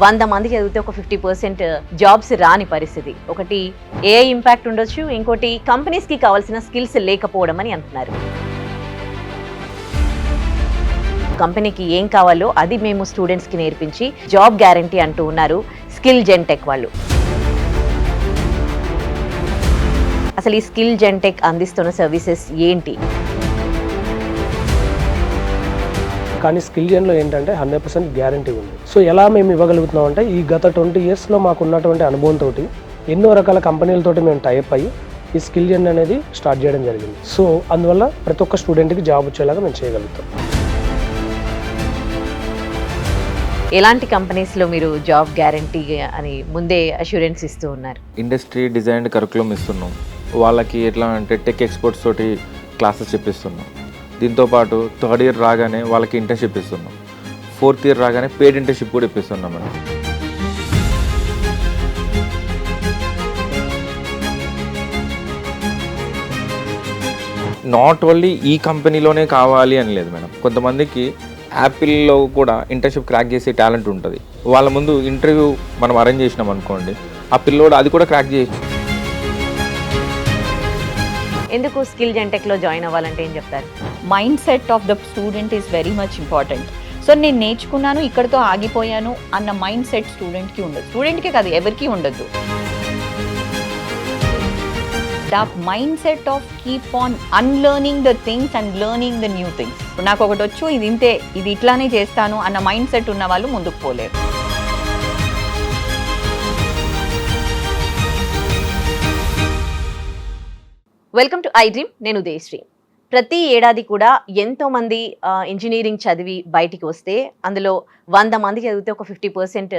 100 మంది చదివితే ఒక 50% జాబ్స్ రాని పరిస్థితి. ఒకటి ఏఐ ఇంపాక్ట్ ఉండొచ్చు, ఇంకోటి కంపెనీస్కి కావాల్సిన స్కిల్స్ లేకపోవడం అని అంటున్నారు. కంపెనీకి ఏం కావాలో అది మేము స్టూడెంట్స్కి నేర్పించి జాబ్ గ్యారంటీ అంటూ ఉన్నారు స్కిల్ జెన్టెక్ వాళ్ళు. అసలు ఈ స్కిల్ జెన్టెక్ అందిస్తున్న సర్వీసెస్ ఏంటి? కానీ స్కిల్ జెన్లో ఏంటంటే 100% గ్యారంటీ ఉంది. సో ఎలా మేము ఇవ్వగలుగుతున్నాం అంటే ఈ గత 20 ఇయర్స్లో మాకు ఉన్నటువంటి అనుభవంతో ఎన్నో రకాల కంపెనీలతోటి మేము టైప్ అయ్యి ఈ స్కిల్ జెన్ అనేది స్టార్ట్ చేయడం జరిగింది. సో అందువల్ల ప్రతి ఒక్క స్టూడెంట్కి జాబ్ వచ్చేలాగా మేము చేయగలుగుతాం. ఎలాంటి కంపెనీస్లో మీరు జాబ్ గ్యారంటీ అని ముందే అష్యూరెన్స్ ఇస్తూ ఉన్నారు? ఇండస్ట్రీ డిజైన్డ్ కరికులం ఇస్తున్నాం. వాళ్ళకి ఎట్లా అంటే టెక్ ఎక్స్పర్ట్స్ తోటి క్లాసెస్ చెప్పిస్తున్నాం. దీంతోపాటు 3rd ఇయర్ రాగానే వాళ్ళకి ఇంటర్న్షిప్ ఇస్తున్నాం. 4th ఇయర్ రాగానే పెయిడ్ ఇంటర్న్షిప్ కూడా ఇప్పిస్తున్నాం మనం. నాట్ ఓన్లీ ఈ కంపెనీలోనే కావాలి అని లేదు మేడం. కొంతమందికి యాపిల్లో కూడా ఇంటర్న్షిప్ క్రాక్ చేసే టాలెంట్ ఉంటుంది. వాళ్ళ ముందు ఇంటర్వ్యూ మనం అరేంజ్ చేసినాం అనుకోండి, ఆ పిల్లోడు అది కూడా క్రాక్ చేయొచ్చు. ఎందుకు స్కిల్ జెన్టెక్లో జాయిన్ అవ్వాలంటే ఏం చెప్తారు? Mind set of the student is very much important. So నేను నేర్చుకున్నాను, ఇక్కడితో ఆగిపోయాను అన్న మైండ్ సెట్ స్టూడెంట్కి ఉండదు. స్టూడెంట్కే కాదు, ఎవరికి ఉండదు. The mind set of keep on unlearning the things and learning the new things. నాకు ఒకటి వచ్చు, ఇది ఇంతే, ఇది ఇట్లానే చేస్తాను అన్న మైండ్ సెట్ ఉన్న వాళ్ళు ముందుకు పోలేరు. Welcome to iDream. నేను ఉదయశ్రీ. ప్రతి ఏడాది కూడా ఎంతోమంది ఇంజనీరింగ్ చదివి బయటికి వస్తే అందులో 100 మంది చదివితే ఒక 50%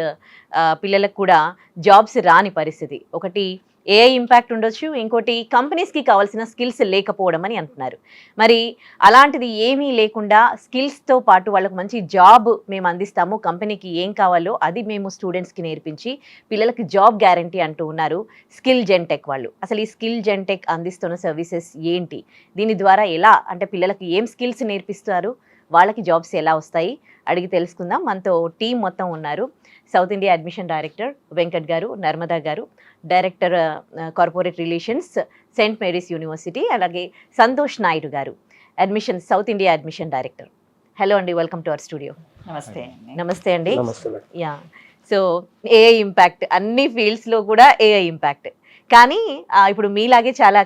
పిల్లలకు కూడా జాబ్స్ రాని పరిస్థితి. ఒకటి ఏఐ ఇంపాక్ట్ ఉండొచ్చు, ఇంకోటి కంపెనీస్కి కావాల్సిన స్కిల్స్ లేకపోవడం అని అంటున్నారు. మరి అలాంటిది ఏమీ లేకుండా స్కిల్స్తో పాటు వాళ్ళకు మంచి జాబ్ మేము అందిస్తాము, కంపెనీకి ఏం కావాలో అది మేము స్టూడెంట్స్కి నేర్పించి పిల్లలకి జాబ్ గ్యారంటీ అంటూ ఉన్నారు స్కిల్ జెన్టెక్ వాళ్ళు. అసలు ఈ స్కిల్ జెన్టెక్ అందిస్తున్న సర్వీసెస్ ఏంటి? దీని ద్వారా ఎలా అంటే పిల్లలకి ఏం స్కిల్స్ నేర్పిస్తారు, వాళ్ళకి జాబ్స్ ఎలా వస్తాయి అడిగి తెలుసుకుందాం. మనతో టీం మొత్తం ఉన్నారు. South India admission director Venkat గారు, నర్మదా గారు, director corporate relations Saint Mary's university, అలాగే సంతోష్ నాయుడు గారు, admission south India admission director. Hello అండి, వెల్కమ్ టు అవర్ స్టూడియో. నమస్తే. నమస్తే అండి. నమస్తే. యా, సో ఏఐ ఇంపాక్ట్ అన్ని ఫీల్డ్స్లో కూడా ఏఐ ఇంపాక్ట్. కానీ ఇప్పుడు మీలాగే చాలా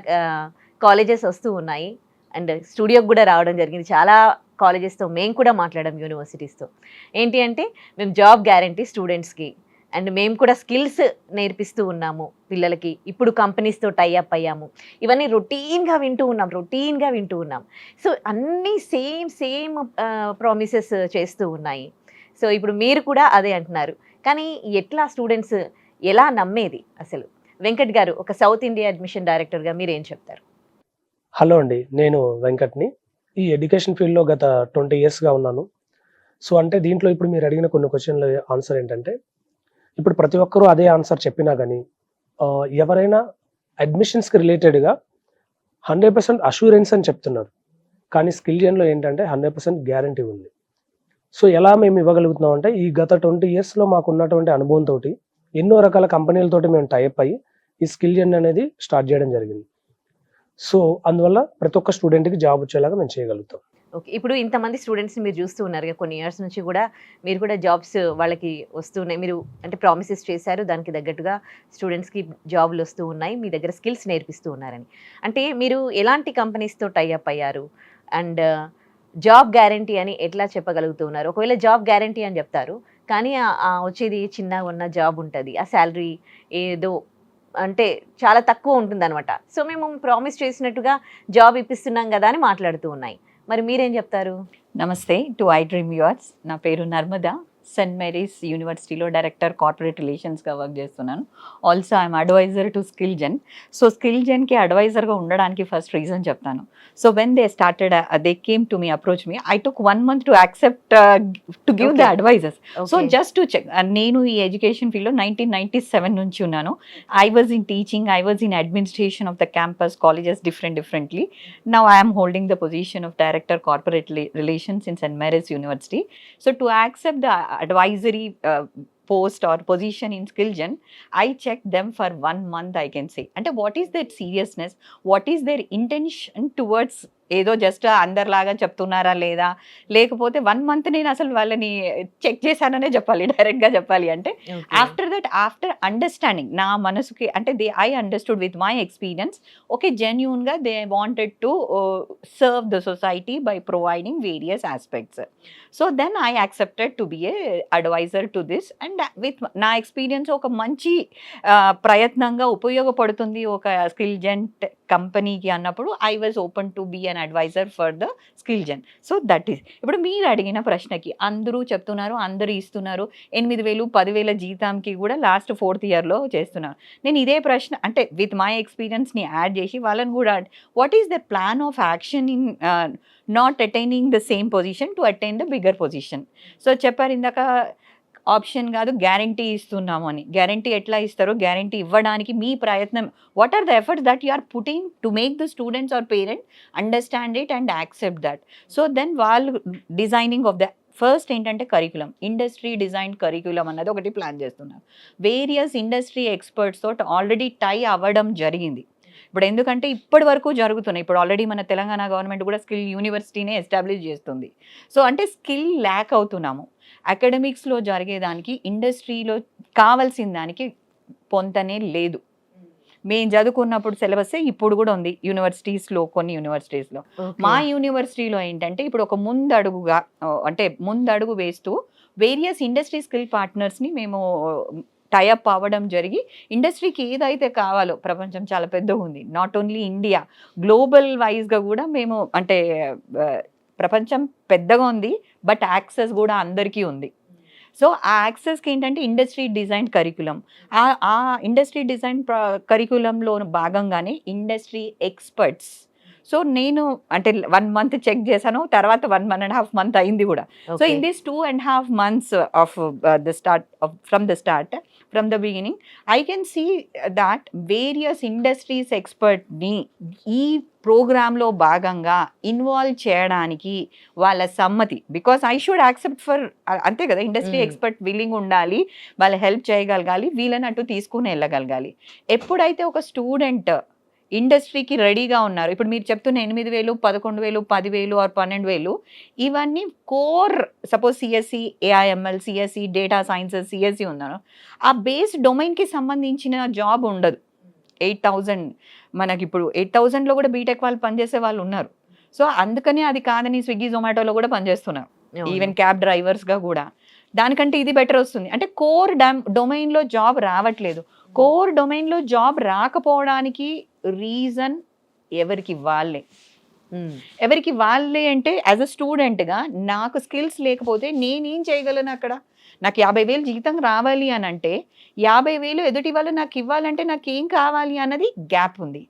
కాలేజెస్ వస్తూ ఉన్నాయి అండ్ స్టూడియోకి కూడా రావడం జరిగింది. చాలా కాలేజెస్తో మేము కూడా మాట్లాడాం, యూనివర్సిటీస్తో. ఏంటి అంటే మేము జాబ్ గ్యారంటీ స్టూడెంట్స్కి అండ్ మేము కూడా స్కిల్స్ నేర్పిస్తూ ఉన్నాము పిల్లలకి. ఇప్పుడు కంపెనీస్తో టైఅప్ అయ్యాము. ఇవన్నీ రొటీన్గా వింటూ ఉన్నాం. సో అన్నీ సేమ్ ప్రామిసెస్ చేస్తూ ఉన్నాయి. సో ఇప్పుడు మీరు కూడా అదే అంటున్నారు. కానీ ఎట్లా స్టూడెంట్స్ ఎలా నమ్మేది అసలు? వెంకట్ గారు, ఒక సౌత్ ఇండియా అడ్మిషన్ డైరెక్టర్గా మీరు ఏం చెప్తారు? హలో అండి, నేను వెంకట్ని. ఈ ఎడ్యుకేషన్ ఫీల్డ్లో గత 20 ఇయర్స్గా ఉన్నాను. సో అంటే దీంట్లో ఇప్పుడు మీరు అడిగిన కొన్ని క్వశ్చన్ల ఆన్సర్ ఏంటంటే, ఇప్పుడు ప్రతి ఒక్కరూ అదే ఆన్సర్ చెప్పినా కానీ ఎవరైనా అడ్మిషన్స్కి రిలేటెడ్గా 100% అష్యూరెన్స్ అని చెప్తున్నారు. కానీ స్కిల్ జెన్లో ఏంటంటే 100% గ్యారంటీ ఉంది. సో ఎలా మేము ఇవ్వగలుగుతున్నాం అంటే ఈ గత 20 ఇయర్స్లో మాకు ఉన్నటువంటి అనుభవంతో ఎన్నో రకాల కంపెనీలతోటి మేము టైప్ అయ్యి ఈ స్కిల్ జెన్ అనేది స్టార్ట్ చేయడం జరిగింది. సో అందువల్ల ప్రతి ఒక్క స్టూడెంట్కి జాబ్ వచ్చేలాగా మేము చేయగలుగుతాం. ఓకే, ఇప్పుడు ఇంతమంది స్టూడెంట్స్ని మీరు చూస్తూ ఉన్నారు కొన్ని ఇయర్స్ నుంచి కూడా. మీరు కూడా జాబ్స్ వాళ్ళకి వస్తున్నాయి, మీరు అంటే ప్రామిసెస్ చేశారు, దానికి తగ్గట్టుగా స్టూడెంట్స్కి జాబ్లు వస్తూ ఉన్నాయి, మీ దగ్గర స్కిల్స్ నేర్పిస్తూ ఉన్నారని. అంటే మీరు ఎలాంటి కంపెనీస్తో టైఅప్ అయ్యారు అండ్ జాబ్ గ్యారంటీ అని ఎట్లా చెప్పగలుగుతూ ఉన్నారు? ఒకవేళ జాబ్ గ్యారంటీ అని చెప్తారు, కానీ వచ్చేది చిన్నగా ఉన్న జాబ్ ఉంటుంది, ఆ శాలరీ ఏదో అంటే చాలా తక్కువ ఉంటుంది అనమాట. సో మేము ప్రామిస్ చేసినట్టుగా జాబ్ ఇప్పిస్తున్నాం కదా అని మాట్లాడుతూ ఉన్నాయి. మరి మీరేం చెప్తారు? నమస్తే టు ఐ డ్రీమ్ వ్యూవర్స్. నా పేరు నర్మదా, సెయింట్ మేరీస్ యూనివర్సిటీలో డైరెక్టర్ కార్పొరేట్ రిలేషన్స్గా వర్క్ చేస్తున్నాను. Also I'm advisor to Skill Gen. So Skill జెన్కి అడ్వైజర్గా ఉండడానికి ఫస్ట్ రీజన్ చెప్తాను. So when they started they came to me approach me, I took 1 month to accept to give the advises. So just to check. నేను ఈ education ఫీల్డ్లో 1997 నుంచి ఉన్నాను. I was in teaching, I was in administration of the campus, colleges differently. Now I am holding the position of Director Corporate Relations in St. Mary's University. So to accept the advisory post or position in SkillGen, I checked them for 1 month, I can say. And what is their seriousness? What is their intention towards ఏదో just అందరిలాగా చెప్తున్నారా లేదా, లేకపోతే 1 month నేను అసలు వాళ్ళని check చేశాననే చెప్పాలి, డైరెక్ట్గా చెప్పాలి అంటే. ఆఫ్టర్ దట్, ఆఫ్టర్ అండర్స్టాండింగ్ నా మనసుకి అంటే I understood with my experience, okay జెన్యూన్గా they wanted to serve the society by providing various aspects. So then I accepted to be a advisor to this. And with నా experience ఒక మంచి ప్రయత్నంగా ఉపయోగపడుతుంది ఒక స్కిల్ జెన్ కంపెనీకి అన్నప్పుడు I was open to be an advisor for the Skill Gen. So that is. ఇప్పుడు మీరు అడిగిన ప్రశ్నకి అందరూ చెప్తున్నారు, అందరూ ఇస్తున్నారు, 8,000 10,000 జీతంకి కూడా లాస్ట్ 4th yearలో చేస్తున్నారు. నేను ఇదే ప్రశ్న అంటే విత్ మై ఎక్స్పీరియన్స్ని యాడ్ చేసి వాళ్ళని కూడా, what is the plan of action in not attaining the same position to attain the bigger position. So చెప్పారు ఇందాక ఆప్షన్ కాదు గ్యారంటీ ఇస్తున్నాము అని. గ్యారంటీ ఎట్లా ఇస్తారో, గ్యారంటీ ఇవ్వడానికి మీ ప్రయత్నం, what are the efforts that you are putting to make the students or parent understand it and accept that. So then వాళ్ళు డిజైనింగ్ ఆఫ్ ద ఫస్ట్ ఏంటంటే కరికులం, ఇండస్ట్రీ డిజైన్ కరికులం అన్నది ఒకటి plan చేస్తున్నారు. Various industry experts తోటి already tie అవ్వడం జరిగింది. ఇప్పుడు ఎందుకంటే ఇప్పటి వరకు జరుగుతున్నాయి. ఇప్పుడు ఆల్రెడీ మన తెలంగాణ గవర్నమెంట్ కూడా స్కిల్ యూనివర్సిటీనే ఎస్టాబ్లిష్ చేస్తుంది. సో అంటే స్కిల్ ల్యాక్ అవుతున్నాము. అకాడమిక్స్లో జరిగేదానికి ఇండస్ట్రీలో కావాల్సిన దానికి పొంతనే లేదు. మేము చదువుకున్నప్పుడు సిలబస్సే ఇప్పుడు కూడా ఉంది యూనివర్సిటీస్లో, కొన్ని యూనివర్సిటీస్లో. మా యూనివర్సిటీలో ఏంటంటే ఇప్పుడు ఒక ముందడుగు వేస్తూ వేరియస్ ఇండస్ట్రీ స్కిల్ పార్ట్నర్స్ని మేము టైఅప్ అవ్వడం జరిగి, ఇండస్ట్రీకి ఏదైతే కావాలో, ప్రపంచం చాలా పెద్దగా ఉంది, నాట్ ఓన్లీ ఇండియా, గ్లోబల్ వైజ్గా కూడా మేము అంటే ప్రపంచం పెద్దగా ఉంది, బట్ యాక్సెస్ కూడా అందరికీ ఉంది. సో ఆ యాక్సెస్కి ఏంటంటే ఇండస్ట్రీ డిజైన్ కరికులం, ఆ ఇండస్ట్రీ డిజైన్ కరికులంలో భాగంగానే ఇండస్ట్రీ ఎక్స్పర్ట్స్. సో నేను అంటే 1 month చెక్ చేశాను, తర్వాత 1.5 months అయింది కూడా. So in this 2.5 months of the start from the beginning I can see that various industries ఎక్స్పర్ట్ని ఈ ప్రోగ్రాంలో భాగంగా ఇన్వాల్వ్ చేయడానికి వాళ్ళ సమ్మతి, because I should accept for, అంతే కదా, ఇండస్ట్రీ ఎక్స్పర్ట్ విల్లింగ్ ఉండాలి, వాళ్ళు హెల్ప్ చేయగలగాలి, వీళ్ళని అటు తీసుకుని వెళ్ళగలగాలి. ఎప్పుడైతే ఒక స్టూడెంట్ ఇండస్ట్రీకి రెడీగా ఉన్నారు, ఇప్పుడు మీరు చెప్తున్న 8,000 11,000 10,000 ఆర్ 12,000 ఇవన్నీ core, suppose CSC AIML, CSC data sciences, CSC ఉన్నారు, ఆ బేస్ డొమైన్కి సంబంధించిన జాబ్ ఉండదు. 8,000 మనకి ఇప్పుడు 8,000లో కూడా బీటెక్ వాళ్ళు పనిచేసే వాళ్ళు ఉన్నారు. సో అందుకని అది కాదని స్విగ్గీ జొమాటోలో కూడా పనిచేస్తున్నారు, ఈవెన్ క్యాబ్ డ్రైవర్స్గా కూడా. దానికంటే ఇది బెటర్ వస్తుంది. అంటే కోర్ డొమైన్లో జాబ్ రావట్లేదు. కోర్ డొమైన్లో జాబ్ రాకపోవడానికి రీజన్ ఎవరికి వాళ్ళే అంటే యాజ్ అ స్టూడెంట్గా నాకు స్కిల్స్ లేకపోతే నేనేం చేయగలను అక్కడ? నాకు 50,000 జీతం రావాలి అని అంటే 50,000 ఎదుటి వాళ్ళు నాకు ఇవ్వాలంటే నాకు ఏం కావాలి అన్నది గ్యాప్ ఉంది.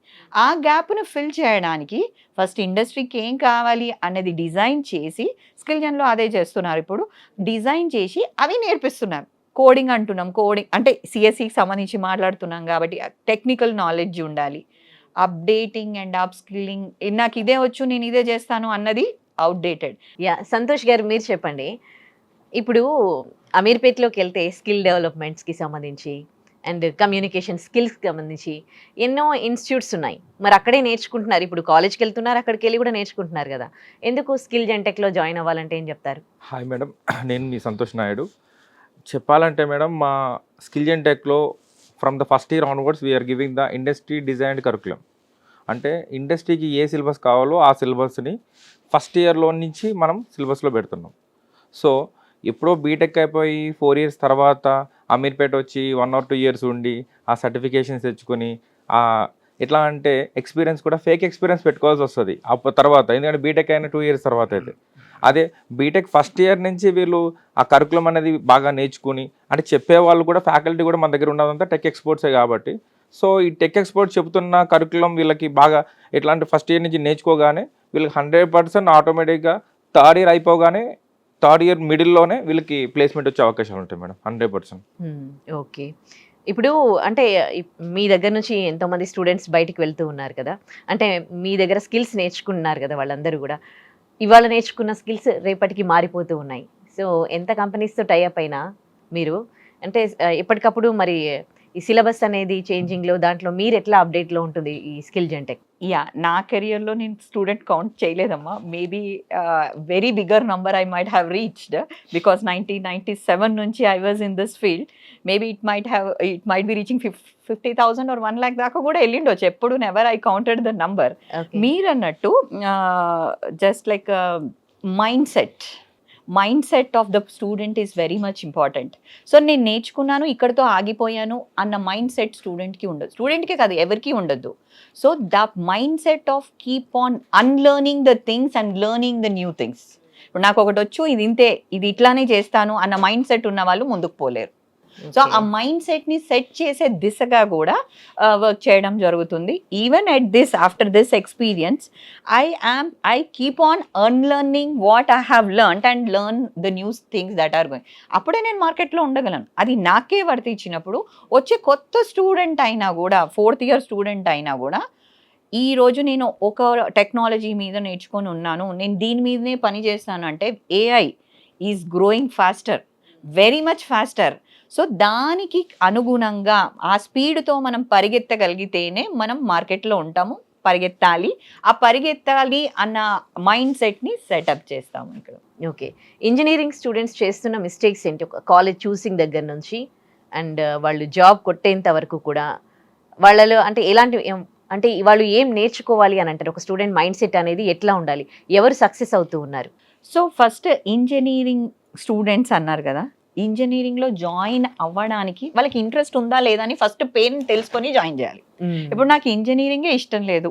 ఆ గ్యాప్ను ఫిల్ చేయడానికి ఫస్ట్ ఇండస్ట్రీకి ఏం కావాలి అన్నది డిజైన్ చేసి, స్కిల్ జెన్లో అదే చేస్తున్నారు ఇప్పుడు, డిజైన్ చేసి అవి నేర్పిస్తున్నారు. కోడింగ్ అంటున్నాం, కోడింగ్ అంటే సిఎస్సికి సంబంధించి మాట్లాడుతున్నాం కాబట్టి టెక్నికల్ నాలెడ్జ్ ఉండాలి. అప్డేటింగ్ అండ్ అప్ స్కిల్లింగ్, నాకు ఇదే వచ్చు నేను ఇదే చేస్తాను అన్నది అవుట్డేటెడ్. సంతోష్ గారు మీరు చెప్పండి, ఇప్పుడు అమీర్పేట్లోకి వెళ్తే స్కిల్ డెవలప్మెంట్స్కి సంబంధించి అండ్ కమ్యూనికేషన్ స్కిల్స్కి సంబంధించి ఎన్నో ఇన్స్టిట్యూట్స్ ఉన్నాయి, మరి అక్కడే నేర్చుకుంటున్నారు. ఇప్పుడు కాలేజ్కి వెళ్తున్నారు, అక్కడికి వెళ్ళి కూడా నేర్చుకుంటున్నారు కదా. ఎందుకు స్కిల్ జెన్టెక్లో జాయిన్ అవ్వాలంటే ఏం చెప్తారు? హాయ్ మేడం, నేను మీ సంతోష్ నాయుడు. చెప్పాలంటే మేడం, మా స్కిల్ జెన్టెక్లో from the first year onwards we're giving the industry designed curriculum. అంటే ఇండస్ట్రీకి ఏ సిలబస్ కావాలో ఆ సిలబస్ని ఫస్ట్ ఇయర్లో నుంచి మనం సిలబస్లో పెడుతున్నాం. సో ఎప్పుడో బీటెక్ అయిపోయి 4 years తర్వాత అమీర్పేట వచ్చి 1 or 2 years ఉండి ఆ సర్టిఫికేషన్స్ తెచ్చుకొని ఎట్లా అంటే ఎక్స్పీరియన్స్ కూడా ఫేక్ ఎక్స్పీరియన్స్ పెట్టుకోవాల్సి వస్తుంది తర్వాత, ఎందుకంటే బీటెక్ అయిన 2 years తర్వాత అయితే అదే బీటెక్ ఫస్ట్ ఇయర్ నుంచి వీళ్ళు ఆ కరికులం అనేది బాగా నేర్చుకుని అంటే చెప్పే వాళ్ళు కూడా ఫ్యాకల్టీ కూడా మన దగ్గర ఉన్నదంతా టెక్ ఎక్స్పర్ట్సే కాబట్టి సో ఈ టెక్ ఎక్స్పర్ట్ చెబుతున్న కరికులం వీళ్ళకి బాగా ఎట్లాంటి ఫస్ట్ ఇయర్ నుంచి నేర్చుకోగానే వీళ్ళకి 100% ఆటోమేటిక్గా థర్డ్ ఇయర్ అయిపోగానే థర్డ్ ఇయర్ మిడిల్లోనే వీళ్ళకి ప్లేస్మెంట్ వచ్చే అవకాశాలు ఉంటాయి మేడం 100%. ఓకే. ఇప్పుడు అంటే మీ దగ్గర నుంచి ఎంతోమంది స్టూడెంట్స్ బయటికి వెళ్తూ ఉన్నారు కదా, అంటే మీ దగ్గర స్కిల్స్ నేర్చుకున్నారు కదా వాళ్ళందరూ కూడా, ఇవాళ నేర్చుకున్న స్కిల్స్ రేపటికి మారిపోతూ ఉన్నాయి. సో ఎంత కంపెనీస్తో టైఅప్ అయినా మీరు అంటే ఎప్పటికప్పుడు మరి ఈ సిలబస్ అనేది చేంజింగ్లో దాంట్లో మీరు ఎట్లా అప్డేట్లో ఉంటుంది ఈ స్కిల్ జెంటెక్? యా, నా కెరియర్లో నేను స్టూడెంట్ కౌంట్ చేయలేదమ్మా. Maybe very bigger number I might have reached because 1997 నుంచి I was in this field. Maybe it might be reaching 50,000 or 1 lakh దాకా కూడా వెళ్ళిండొచ్చు. ఎప్పుడు never I counted the number. మీరు అన్నట్టు just like mindset of the student is very much important. So నేను నేర్చుకున్నాను ఇక్కడితో ఆగిపోయాను అన్న మైండ్ సెట్ స్టూడెంట్కి ఉండదు. స్టూడెంట్కే కాదు, ఎవరికి ఉండదు. So the mind set of keep on unlearning the things and learning the new things. ఇప్పుడు నాకు ఒకటి వచ్చు, ఇది ఇంతే, ఇది ఇట్లానే చేస్తాను అన్న మైండ్ సెట్ ఉన్న వాళ్ళు ముందుకు పోలేరు. సో ఆ మైండ్ సెట్ని సెట్ చేసే దిశగా కూడా వర్క్ చేయడం జరుగుతుంది. Even at this after this experience I keep on unlearning what I have learned and learn the new things that are going. అప్పుడే నేను మార్కెట్లో ఉండగలను. అది నాకే వర్తించినప్పుడు వచ్చే కొత్త స్టూడెంట్ అయినా కూడా, 4th year స్టూడెంట్ అయినా కూడా, ఈరోజు నేను ఒక టెక్నాలజీ మీద నేర్చుకొని ఉన్నాను, నేను దీని మీదనే పని చేస్తాను అంటే AI is growing faster, very much faster. So దానికి అనుగుణంగా ఆ స్పీడ్తో మనం పరిగెత్తగలిగితేనే మనం మార్కెట్లో ఉంటాము. పరిగెత్తాలి అన్న మైండ్ సెట్ని సెటప్ చేస్తాము ఇక్కడ. ఓకే. ఇంజనీరింగ్ స్టూడెంట్స్ చేస్తున్న మిస్టేక్స్ ఏంటి? ఒక కాలేజ్ చూసింగ్ దగ్గర నుంచి అండ్ వాళ్ళు జాబ్ కొట్టేంత వరకు కూడా వాళ్ళలో అంటే ఎలాంటి అంటే వాళ్ళు ఏం నేర్చుకోవాలి అని అంటారు? ఒక స్టూడెంట్ మైండ్ సెట్ అనేది ఎట్లా ఉండాలి? ఎవరు సక్సెస్ అవుతూ ఉన్నారు? సో ఫస్ట్ ఇంజనీరింగ్ స్టూడెంట్స్ అన్నారు కదా, ఇంజనీరింగ్లో జాయిన్ అవ్వడానికి వాళ్ళకి ఇంట్రెస్ట్ ఉందా లేదా అని ఫస్ట్ పేరెంట్ తెలుసుకొని జాయిన్ చేయాలి. ఇప్పుడు నాకు ఇంజనీరింగే ఇష్టం లేదు,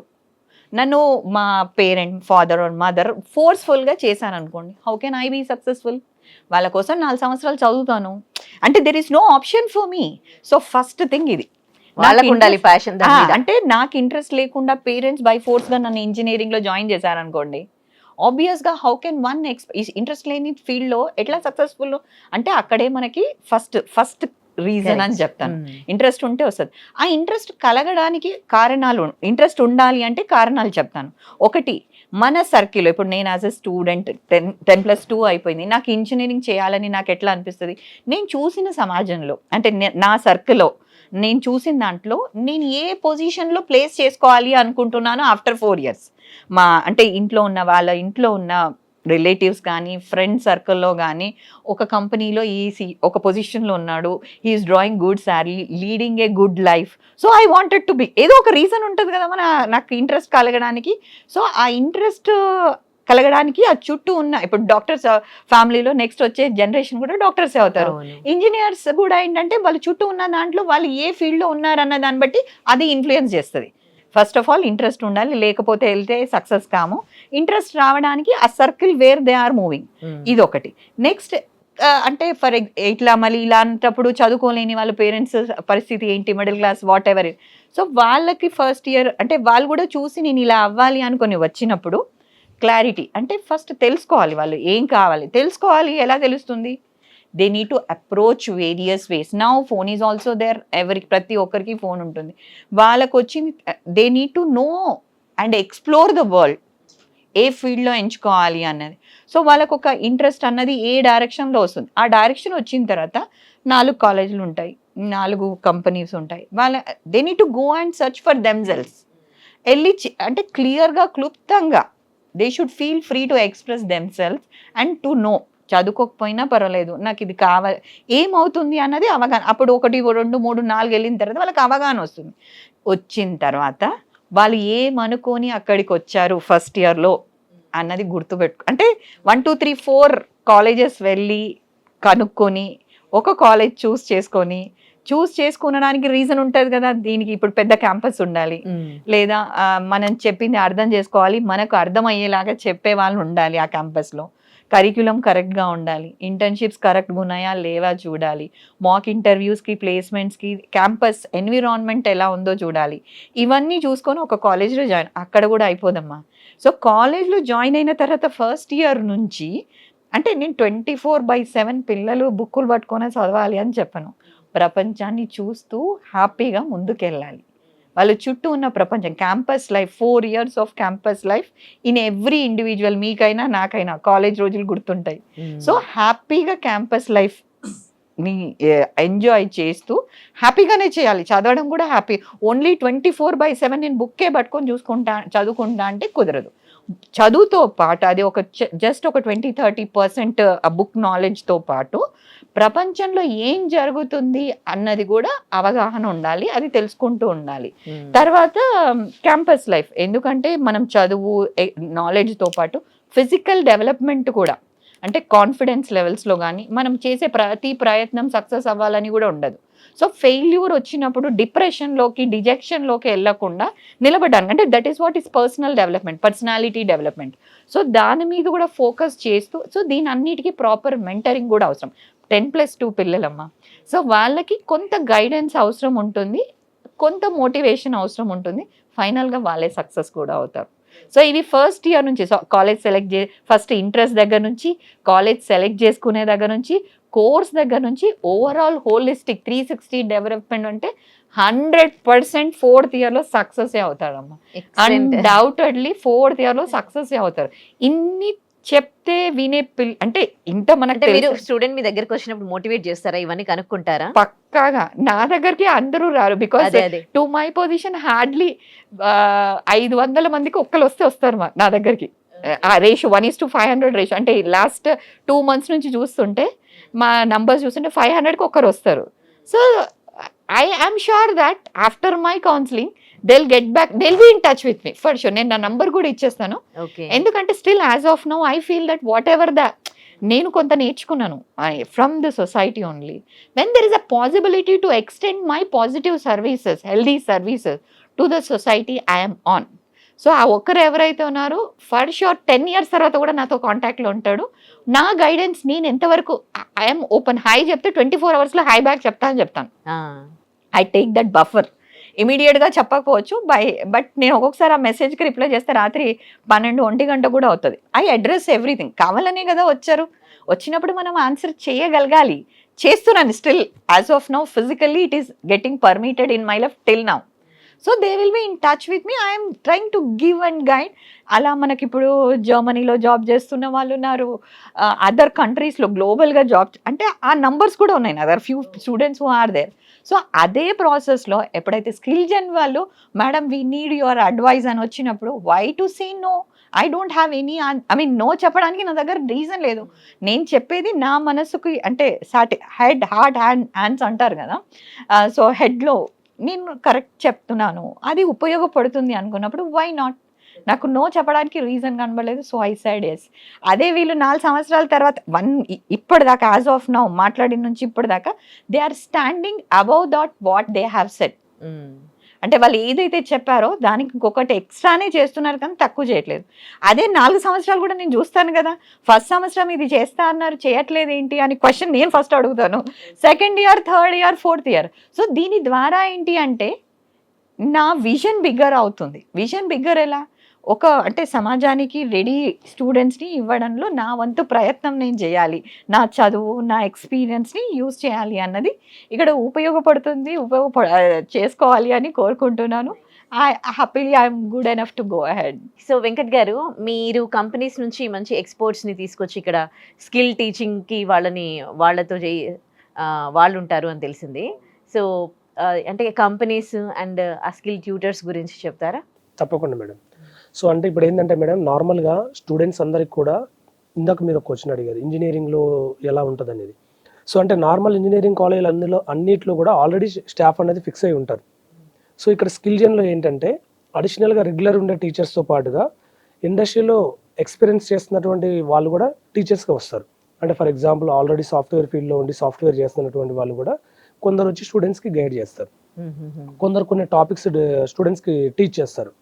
నన్ను మా పేరెంట్, ఫాదర్ ఆర్ మదర్ ఫోర్స్ఫుల్గా చేశాను అనుకోండి, how can I be successful? వాళ్ళ కోసం 4 సంవత్సరాలు చదువుతాను అంటే there is no option for me. So first thing ఇది వాళ్ళకు ఉండాలి ప్యాషన్. అంటే నాకు ఇంట్రెస్ట్ లేకుండా పేరెంట్స్ బై ఫోర్స్గా నన్ను ఇంజనీరింగ్లో జాయిన్ చేశారనుకోండి, ఆబ్వియస్గా హౌ కెన్ వన్ ఇంట్రెస్ట్ లేని ఫీల్డ్లో ఎట్లా సక్సెస్ఫుల్? అంటే అక్కడే మనకి ఫస్ట్ రీజన్ అని చెప్తాను. ఇంట్రెస్ట్ ఉంటే వస్తుంది. ఆ ఇంట్రెస్ట్ కలగడానికి కారణాలు, ఇంట్రెస్ట్ ఉండాలి అంటే కారణాలు చెప్తాను. ఒకటి, మన సర్కిల్. ఇప్పుడు నేను యాజ్ ఎ స్టూడెంట్ 10+2 అయిపోయింది, నాకు ఇంజనీరింగ్ చేయాలని నాకు ఎట్లా అనిపిస్తుంది? నేను చూసిన సమాజంలో అంటే నా సర్కిల్లో నేను చూసిన దాంట్లో నేను ఏ పొజిషన్లో ప్లేస్ చేసుకోవాలి అనుకుంటున్నాను ఆఫ్టర్ 4 years. అంటే ఇంట్లో ఉన్న రిలేటివ్స్ కానీ ఫ్రెండ్ సర్కిల్లో కానీ ఒక కంపెనీలో ఒక పొజిషన్లో ఉన్నాడు, he is drawing good salary, leading a good life. So I wanted to be, ఏదో ఒక రీజన్ ఉంటుంది కదా నాకు ఇంట్రెస్ట్ కలగడానికి. సో ఆ ఇంట్రెస్ట్ కలగడానికి ఆ చుట్టూ ఉన్న, ఇప్పుడు డాక్టర్స్ ఫ్యామిలీలో నెక్స్ట్ వచ్చే జనరేషన్ కూడా డాక్టర్సే అవుతారు. ఇంజనీర్స్ కూడా ఏంటంటే వాళ్ళ చుట్టూ ఉన్న దాంట్లో వాళ్ళు ఏ ఫీల్డ్లో ఉన్నారన్న దాన్ని బట్టి అది ఇన్ఫ్లుయెన్స్ చేస్తుంది. ఫస్ట్ ఆఫ్ ఆల్ ఇంట్రెస్ట్ ఉండాలి, లేకపోతే వెళ్తే సక్సెస్ కాము. ఇంట్రెస్ట్ రావడానికి ఆ circle where they are moving, ఇది ఒకటి. నెక్స్ట్ అంటే ఇట్లా మళ్ళీ ఇలాంటప్పుడు చదువుకోలేని వాళ్ళ పేరెంట్స్ పరిస్థితి ఏంటి, middle class what ever. So వాళ్ళకి ఫస్ట్ ఇయర్ అంటే వాళ్ళు కూడా చూసి నేను ఇలా అవ్వాలి అనుకొని వచ్చినప్పుడు క్లారిటీ అంటే ఫస్ట్ తెలుసుకోవాలి, వాళ్ళు ఏం కావాలి తెలుసుకోవాలి. ఎలా తెలుస్తుంది? They need to approach various ways. Now phone is also there, ప్రతి ఒక్కరికి ఫోన్ ఉంటుంది. వాళ్ళకు వచ్చింది they need to know and explore the world, ఏ ఫీల్డ్లో ఎంచుకోవాలి అన్నది. సో వాళ్ళకు ఒక ఇంట్రెస్ట్ అన్నది ఏ డైరెక్షన్లో వస్తుంది. ఆ డైరెక్షన్ వచ్చిన తర్వాత 4 కాలేజీలు ఉంటాయి, 4 కంపెనీస్ ఉంటాయి. They need to go and search for themselves. వెళ్ళి అంటే క్లియర్గా క్లుప్తంగా they should feel free to express themselves and to know. చదువుకోకపోయినా పర్వాలేదు, నాకు ఇది కావాలి, ఏమవుతుంది అన్నది అవగాహన. అప్పుడు 1, 2, 3, 4 వెళ్ళిన తర్వాత వాళ్ళకి అవగాహన వస్తుంది. వచ్చిన తర్వాత వాళ్ళు ఏమనుకొని అక్కడికి వచ్చారు ఫస్ట్ ఇయర్లో అన్నది గుర్తుపెట్టుకో. అంటే 1, 2, 3, 4 కాలేజెస్ వెళ్ళి కనుక్కొని ఒక కాలేజ్ చూస్ చేసుకునడానికి రీజన్ ఉంటుంది కదా. దీనికి ఇప్పుడు పెద్ద క్యాంపస్ ఉండాలి, లేదా మనం చెప్పింది అర్థం చేసుకోవాలి, మనకు అర్థం అయ్యేలాగా చెప్పే వాళ్ళు ఉండాలి ఆ క్యాంపస్లో. కరిక్యులం కరెక్ట్గా ఉండాలి, ఇంటర్న్షిప్స్ కరెక్ట్గా ఉన్నాయా లేవా చూడాలి, మాక్ ఇంటర్వ్యూస్కి, ప్లేస్మెంట్స్కి, క్యాంపస్ ఎన్విరాన్మెంట్ ఎలా ఉందో చూడాలి. ఇవన్నీ చూసుకొని ఒక కాలేజ్లో జాయిన్, అక్కడ కూడా అయిపోదమ్మా. సో కాలేజ్లో జాయిన్ అయిన తర్వాత ఫస్ట్ ఇయర్ నుంచి అంటే నేను 24/7 పిల్లలు బుక్కులు పట్టుకొని చదవాలి అని చెప్పను. ప్రపంచాన్ని చూస్తూ హ్యాపీగా ముందుకెళ్ళాలి. వాళ్ళ చుట్టూ ఉన్న ప్రపంచం, campus life, 4 years off campus life in every individual, మీకైనా నాకైనా కాలేజ్ రోజులు గుర్తుంటాయి. సో హ్యాపీగా క్యాంపస్ లైఫ్ ని ఎంజాయ్ చేస్తూ హ్యాపీగానే చేయాలి. చదవడం కూడా హ్యాపీ. ఓన్లీ 24/7 నేను బుక్కే పట్టుకొని చదువుకుంటా అంటే కుదరదు. చదువుతో పాటు అది ఒక జస్ట్ ఒక 20-30% బుక్ నాలెడ్జ్తో పాటు ప్రపంచంలో ఏం జరుగుతుంది అన్నది కూడా అవగాహన ఉండాలి, అది తెలుసుకుంటూ ఉండాలి. తర్వాత క్యాంపస్ లైఫ్, ఎందుకంటే మనం చదువు నాలెడ్జ్తో పాటు ఫిజికల్ డెవలప్మెంట్ కూడా, అంటే కాన్ఫిడెన్స్ లెవెల్స్లో కానీ మనం చేసే ప్రతి ప్రయత్నం సక్సెస్ అవ్వాలని కూడా ఉండదు. సో ఫెయిల్యూర్ వచ్చినప్పుడు డిప్రెషన్లోకి, డిజెక్షన్లోకి వెళ్ళకుండా నిలబడ్డాను అంటే that is what is personal development, personality development. So దాని మీద కూడా ఫోకస్ చేస్తూ, సో దీని అన్నిటికీ ప్రాపర్ మెంటరింగ్ కూడా అవసరం. 10+2 పిల్లలమ్మ. సో వాళ్ళకి కొంత గైడెన్స్ అవసరం ఉంటుంది, కొంత మోటివేషన్ అవసరం ఉంటుంది, ఫైనల్గా వాళ్ళే సక్సెస్ కూడా అవుతారు. సో ఇది ఫస్ట్ ఇయర్ నుంచి, సో కాలేజ్ ఫస్ట్ ఇంట్రెస్ట్ దగ్గర నుంచి, కాలేజ్ సెలెక్ట్ చేసుకునే దగ్గర నుంచి, కోర్స్ దగ్గర నుంచి, ఓవరాల్ హోలిస్టిక్ 360 డెవలప్మెంట్ అంటే 100% 4th ఇయర్లో సక్సెస్ అవుతాడమ్మా. అన్డౌటెడ్లీ 4th ఇయర్లో సక్సెస్ అవుతారు. ఇన్ని చెప్తే వినే అంటే ఇంత మనకు మీరు స్టూడెంట్ మీ దగ్గరకు వచ్చినప్పుడు మోటివేట్ చేస్తారా, ఇవన్నీ కనుక్కుంటారా? పక్కాగా. నా దగ్గరికి అందరూ రారు, because to my position hardly 500 మందికి ఒక్కరు వస్తారు నా దగ్గరికి. ఆ రేషియో 1:500 రేషియో, అంటే లాస్ట్ 2 months నుంచి చూస్తుంటే మా నంబర్స్ చూస్తుంటే 500కి ఒక్కరు వస్తారు. So I am sure that after my counselling they'll get back, they'll be in touch with me for sure. నేను నా నంబర్ కూడా ఇచ్చేస్తాను. ఎందుకంటే still as of now I feel that what ever నేను కొంత నేర్చుకున్నాను from the society only. When there is a possibility to extend my positive services, healthy services to the society I'm on. So ఆ ఒక్కరు ఎవరైతే ఉన్నారో for sure 10 years తర్వాత కూడా నాతో కాంటాక్ట్లో ఉంటాడు. నా గైడెన్స్ నేను ఎంతవరకు ఐఎమ్ ఓపెన్. హై చెప్తే 24 hours హై బ్యాక్ చెప్తాను. I take that buffer. ఇమీడియట్గా చెప్పకపోవచ్చు, బట్ నేను ఒక్కొక్కసారి ఆ మెసేజ్కి రిప్లై చేస్తే రాత్రి 12-1 గంట కూడా అవుతుంది. I address everything. కావాలనే కదా వచ్చారు, వచ్చినప్పుడు మనం ఆన్సర్ చేయగలగాలి. చేస్తున్నాను still as of now. Physically it is getting permitted in my life till now. So they will be in touch with me. I'm trying to give and guide. అలా మనకి ఇప్పుడు జర్మనీలో జాబ్ చేస్తున్న వాళ్ళు ఉన్నారు, అదర్ కంట్రీస్లో గ్లోబల్గా జాబ్, అంటే ఆ నంబర్స్ కూడా ఉన్నాయి. Other few students who are there. So అదే ప్రాసెస్లో ఎప్పుడైతే స్కిల్ జెన్ వాళ్ళు madam we need your advice అని వచ్చినప్పుడు, why to say no? I don't have any, I mean no చెప్పడానికి నా దగ్గర రీజన్ లేదు. నేను చెప్పేది నా మనసుకి, అంటే హెడ్ హార్ట్ హ్యాండ్స్ అంటారు కదా, సో హెడ్లో నేను కరెక్ట్ చెప్తున్నాను, అది ఉపయోగపడుతుంది అనుకున్నప్పుడు వై నాట్? నాకు నో చెప్పడానికి రీజన్ కనబడలేదు. So I said yes. అదే వీళ్ళు 4 సంవత్సరాల తర్వాత ఇప్పటిదాకా యాజ్ ఆఫ్ నౌ మాట్లాడిన నుంచి ఇప్పటిదాకా they are standing above that what they have said. అంటే వాళ్ళు ఏదైతే చెప్పారో దానికి ఇంకొకటి ఎక్స్ట్రానే చేస్తున్నారు కానీ తక్కువ చేయట్లేదు. అదే 4 సంవత్సరాలు కూడా నేను చూస్తాను కదా, ఫస్ట్ సంవత్సరం ఇది చేస్తా అన్నారు, చేయట్లేదు ఏంటి అని క్వశ్చన్ నేను ఫస్ట్ అడుగుతాను. 2nd year, 3rd year, 4th year. So దీని ద్వారా ఏంటి అంటే నా విజన్ బిగ్గర్ అవుతుంది. విజన్ బిగ్గర్ ఎలా? అంటే సమాజానికి రెడీ స్టూడెంట్స్ని ఇవ్వడంలో నా వంతు ప్రయత్నం నేను చేయాలి, నా చదువు, నా ఎక్స్పీరియన్స్ని యూజ్ చేయాలి అన్నది ఇక్కడ ఉపయోగపడుతుంది, చేసుకోవాలి అని కోరుకుంటున్నాను. Happily I'm good enough to go ahead. So Venkat గారు, మీరు కంపెనీస్ నుంచి మంచి ఎక్స్పర్ట్స్ని తీసుకొచ్చి ఇక్కడ స్కిల్ టీచింగ్కి వాళ్ళతో వాళ్ళు ఉంటారు అని తెలిసింది. సో అంటే కంపెనీస్ అండ్ ఆ స్కిల్ ట్యూటర్స్ గురించి చెప్తారా? తప్పకుండా మేడం. సో అంటే ఇప్పుడు ఏంటంటే మేడం, నార్మల్గా స్టూడెంట్స్ అందరికి కూడా ఇందాక మీరు ఒక క్వశ్చన్ అడిగారు, ఇంజనీరింగ్లో ఎలా ఉంటుంది అనేది. సో అంటే నార్మల్ ఇంజనీరింగ్ కాలేజీలు అన్నిట్లో కూడా ఆల్రెడీ స్టాఫ్ అనేది ఫిక్స్ అయి ఉంటారు. సో ఇక్కడ స్కిల్ జెన్లో ఏంటంటే అడిషనల్గా రెగ్యులర్ ఉండే టీచర్స్తో పాటుగా ఇండస్ట్రీలో ఎక్స్పీరియన్స్ చేస్తున్నటువంటి వాళ్ళు కూడా టీచర్స్గా వస్తారు. అంటే ఫర్ ఎగ్జాంపుల్ ఆల్రెడీ సాఫ్ట్వేర్ ఫీల్డ్లో ఉండి సాఫ్ట్వేర్ చేస్తున్నటువంటి వాళ్ళు కూడా కొందరు వచ్చి స్టూడెంట్స్కి గైడ్ చేస్తారు, కొందరు కొన్ని టాపిక్స్ స్టూడెంట్స్కి టీచ్ చేస్తారు.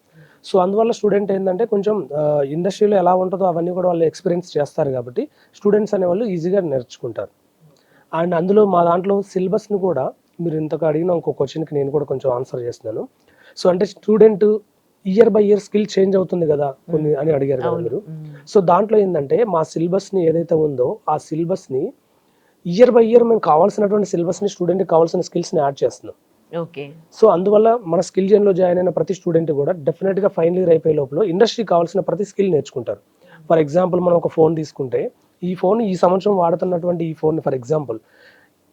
సో అందువల్ల స్టూడెంట్ ఏంటంటే కొంచెం ఇండస్ట్రీలో ఎలా ఉంటుందో అవన్నీ కూడా వాళ్ళు ఎక్స్పీరియన్స్ చేస్తారు కాబట్టి స్టూడెంట్స్ అనేవాళ్ళు ఈజీగా నేర్చుకుంటారు. అండ్ అందులో మా దాంట్లో సిలబస్ని కూడా మీరు ఇంతకు అడిగిన ఇంకో క్వశ్చన్కి నేను కూడా కొంచెం ఆన్సర్ చేస్తున్నాను. సో అంటే student year by year skill change అవుతుంది కదా కొన్ని అని అడిగారు కదా మీరు. సో దాంట్లో ఏంటంటే మా సిలబస్ని ఏదైతే ఉందో ఆ సిలబస్ని ఇయర్ బై ఇయర్ మేము కావాల్సినటువంటి సిలబస్ని స్టూడెంట్కి కావాల్సిన స్కిల్స్ని యాడ్ చేస్తున్నాం. ఓకే. సో అందువల్ల మన స్కిల్ జెన్లో జాయిన్ అయిన ప్రతి స్టూడెంట్ కూడా డెఫినెట్గా ఫైనల్ ఇయర్ అయిపోయే లోపల ఇండస్ట్రీకి కావాల్సిన ప్రతి స్కిల్ నేర్చుకుంటారు. ఫర్ ఎగ్జాంపుల్ మనం ఒక ఫోన్ తీసుకుంటే ఈ ఫోన్ ఈ సంవత్సరం వాడుతున్నటువంటి ఈ ఫోన్ ఫర్ ఎగ్జాంపుల్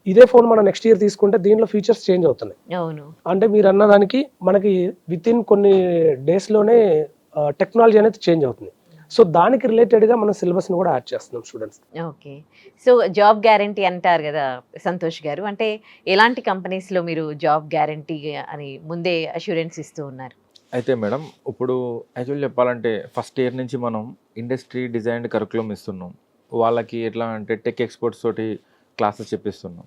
ఇదే ఫోన్ మనం నెక్స్ట్ ఇయర్ తీసుకుంటే దీనిలో ఫీచర్స్ చేంజ్ అవుతున్నాయి. అవును. అంటే మీరు అన్న దానికి మనకి విత్ ఇన్ కొన్ని డేస్లోనే టెక్నాలజీ అనేది చేంజ్ అవుతుంది. సో దానికి రిలేటెడ్గా మనం సిలబస్ని కూడా యాడ్ చేస్తున్నాం students. Okay. So job guarantee అంటారు కదా సంతోష్ గారు, అంటే ఎలాంటి కంపెనీస్లో మీరు జాబ్ గ్యారంటీ అని ముందే అష్యూరెన్స్ ఇస్తూ ఉన్నారు? అయితే మేడం ఇప్పుడు యాక్చువల్ చెప్పాలంటే ఫస్ట్ ఇయర్ నుంచి మనం ఇండస్ట్రీ డిజైన్ కరికులం ఇస్తున్నాం. వాళ్ళకి ఎట్లా అంటే టెక్ ఎక్స్పర్ట్స్ తోటి క్లాసెస్ చెప్పిస్తున్నాం.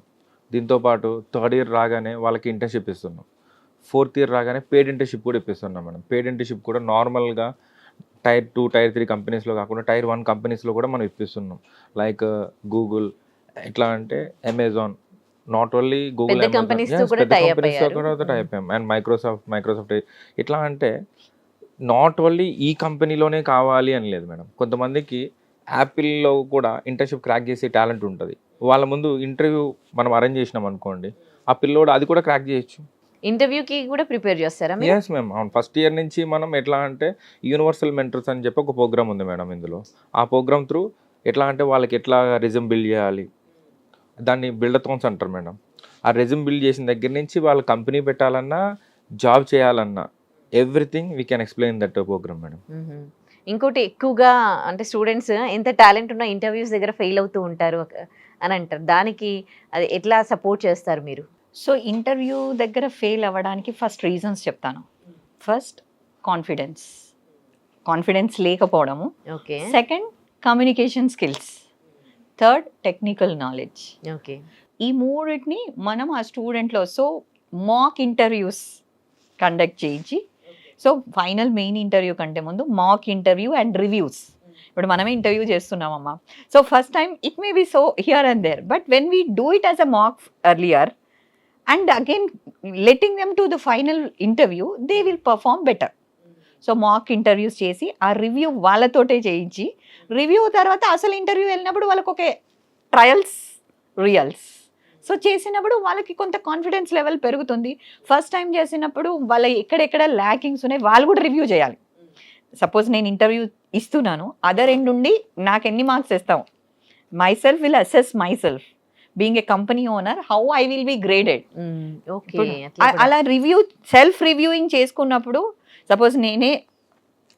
దీంతోపాటు థర్డ్ ఇయర్ రాగానే వాళ్ళకి ఇంటర్న్షిప్ ఇస్తున్నాం. ఫోర్త్ ఇయర్ రాగానే పెయిడ్ ఇంటర్న్షిప్ కూడా ఇప్పిస్తున్నాం మేడం. పెయిడ్ ఇంటర్న్షిప్ కూడా నార్మల్గా టైర్ 2 టైర్ 3 కంపెనీస్లో కాకుండా టైర్ 1 కంపెనీస్లో కూడా మనం ఇప్పిస్తున్నాం. లైక్ గూగుల్, ఎట్లా అంటే అమెజాన్, నాట్ ఓన్లీ గూగుల్, పెద్ద కంపెనీస్తో కూడా టై అప్ అయ్యారు. అండ్ మైక్రోసాఫ్ట్ ఎట్లా అంటే నాట్ ఓన్లీ ఈ కంపెనీలోనే కావాలి అని లేదు మేడం. కొంతమందికి యాపిల్లో కూడా ఇంటర్న్షిప్ క్రాక్ చేసే టాలెంట్ ఉంటుంది. వాళ్ళ ముందు ఇంటర్వ్యూ మనం అరేంజ్ చేసినాం అనుకోండి, ఆ పిల్లోడు అది కూడా క్రాక్ చేయొచ్చు. ఇంటర్వ్యూకి కూడా ప్రిపేర్ చేస్తారా? Yes ma'am. అవును. ఫస్ట్ ఇయర్ నుంచి మనం ఎట్లా అంటే యూనివర్సల్ మెంటర్స్ అని చెప్పి ఒక ప్రోగ్రామ్ ఉంది మేడం ఇందులో. ఆ ప్రోగ్రామ్ త్రూ ఎట్లా అంటే వాళ్ళకి ఎట్లా రెజ్యూమ్ బిల్డ్ చేయాలి, దాన్ని బిల్డథాన్స్ అంటారు మేడం. ఆ రెజ్యూమ్ బిల్డ్ చేసిన దగ్గర నుంచి వాళ్ళ కంపెనీ పెట్టాలన్నా జాబ్ చేయాలన్నా everything we can explain that programme madam. ఇంకోటి ఎక్కువగా అంటే స్టూడెంట్స్ ఎంత టాలెంట్ ఉన్నా ఇంటర్వ్యూస్ దగ్గర ఫెయిల్ అవుతూ ఉంటారు అని అంటారు. దానికి అది ఎట్లా సపోర్ట్ చేస్తారు మీరు? సో ఇంటర్వ్యూ దగ్గర ఫెయిల్ అవ్వడానికి ఫస్ట్ రీజన్స్ చెప్తాను. ఫస్ట్ కాన్ఫిడెన్స్ లేకపోవడము. Okay. Second communication skills. Third technical knowledge. Okay. ఈ మూడింటిని మనం ఆ స్టూడెంట్లో మాక్ ఇంటర్వ్యూస్ కండక్ట్ చేయించి, సో ఫైనల్ మెయిన్ ఇంటర్వ్యూ కంటే ముందు మాక్ ఇంటర్వ్యూ అండ్ రివ్యూస్. ఇప్పుడు మనమే ఇంటర్వ్యూ చేస్తున్నామమ్మా. So first time it may be so here and there, but when we do it as a mock earlier and again letting them to the final interview, they will perform better. So mock interviews చేసి ఆ review వాళ్ళతోటే చేయించి, review తర్వాత అసలు interview వెళ్ళినప్పుడు వాళ్ళకి ఒక trials రియల్స్ so చేసినప్పుడు వాళ్ళకి కొంత కాన్ఫిడెన్స్ లెవెల్ పెరుగుతుంది. ఫస్ట్ టైం చేసినప్పుడు వాళ్ళ ఎక్కడెక్కడ ల్యాకింగ్స్ ఉన్నాయి వాళ్ళు కూడా రివ్యూ చేయాలి. సపోజ్ నేను ఇంటర్వ్యూ ఇస్తున్నాను, అదర్ ఎండ్ నుండి నాకు ఎన్ని మార్క్స్ ఇస్తావు, my self will assess my self being a company owner, how I will be graded. అలా రివ్యూ సెల్ఫ్ రివ్యూయింగ్ చేసుకున్నప్పుడు సపోజ్ నేనే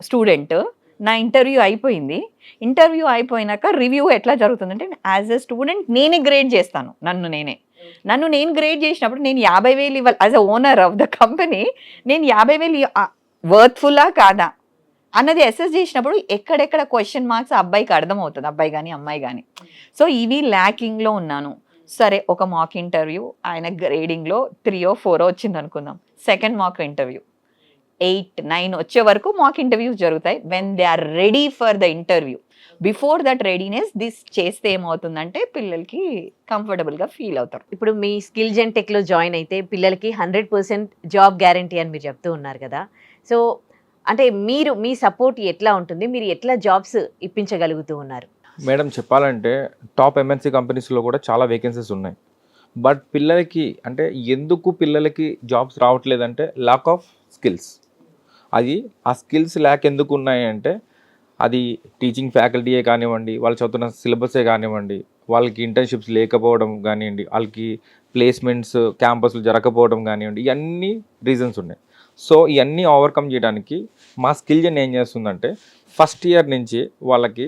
స్టూడెంట్, నా ఇంటర్వ్యూ అయిపోయింది. ఇంటర్వ్యూ అయిపోయినాక రివ్యూ ఎట్లా జరుగుతుందంటే యాజ్ ఎ స్టూడెంట్ నేనే గ్రేడ్ చేస్తాను. నన్ను నేను గ్రేడ్ చేసినప్పుడు నేను 50,000 ఇవ్వాలి. As a owner of the company నేను 50,000 వర్త్ఫుల్లా కాదా అన్నది అసెస్ చేసినప్పుడు ఎక్కడెక్కడ క్వశ్చన్ మార్క్స్ అబ్బాయికి అర్థమవుతుంది, అబ్బాయి కానీ అమ్మాయి కానీ. సో ఇవి ల్యాకింగ్లో ఉన్నాను. సరే, ఒక మాక్ ఇంటర్వ్యూ ఆయన గ్రేడింగ్లో 3 or 4 వచ్చింది అనుకుందాం. సెకండ్ మాక్ ఇంటర్వ్యూ 8, 9 వచ్చే వరకు మాక్ ఇంటర్వ్యూస్ జరుగుతాయి. When they are ready for the interview, before that readiness this చేస్తే ఏమవుతుందంటే పిల్లలకి కంఫర్టబుల్గా ఫీల్ అవుతారు. ఇప్పుడు మీ స్కిల్ జెన్ టెక్లో జాయిన్ అయితే పిల్లలకి 100% జాబ్ గ్యారంటీ అని మీరు చెప్తూ ఉన్నారు కదా. సో అంటే మీ సపోర్ట్ ఎట్లా ఉంటుంది, మీరు ఎట్లా జాబ్స్ ఇప్పించగలుగుతూ ఉన్నారు? మేడం చెప్పాలంటే టాప్ ఎంఎన్సీ కంపెనీస్లో కూడా చాలా వేకెన్సీస్ ఉన్నాయి. బట్ పిల్లలకి అంటే ఎందుకు పిల్లలకి జాబ్స్ రావట్లేదంటే ల్యాక్ ఆఫ్ స్కిల్స్. అది ఆ స్కిల్స్ ల్యాక్ ఎందుకు ఉన్నాయి అంటే అది టీచింగ్ ఫ్యాకల్టీయే కానివ్వండి, వాళ్ళు చదువుతున్న సిలబసే కానివ్వండి, వాళ్ళకి ఇంటర్న్షిప్స్ లేకపోవడం కానివ్వండి, వాళ్ళకి ప్లేస్మెంట్స్ క్యాంపస్లు జరగకపోవడం కానివ్వండి, ఇవన్నీ రీజన్స్ ఉన్నాయి. సో ఇవన్నీ ఓవర్కమ్ చేయడానికి మా స్కిల్ జెన్ ఏం చేస్తుందంటే ఫస్ట్ ఇయర్ నుంచి వాళ్ళకి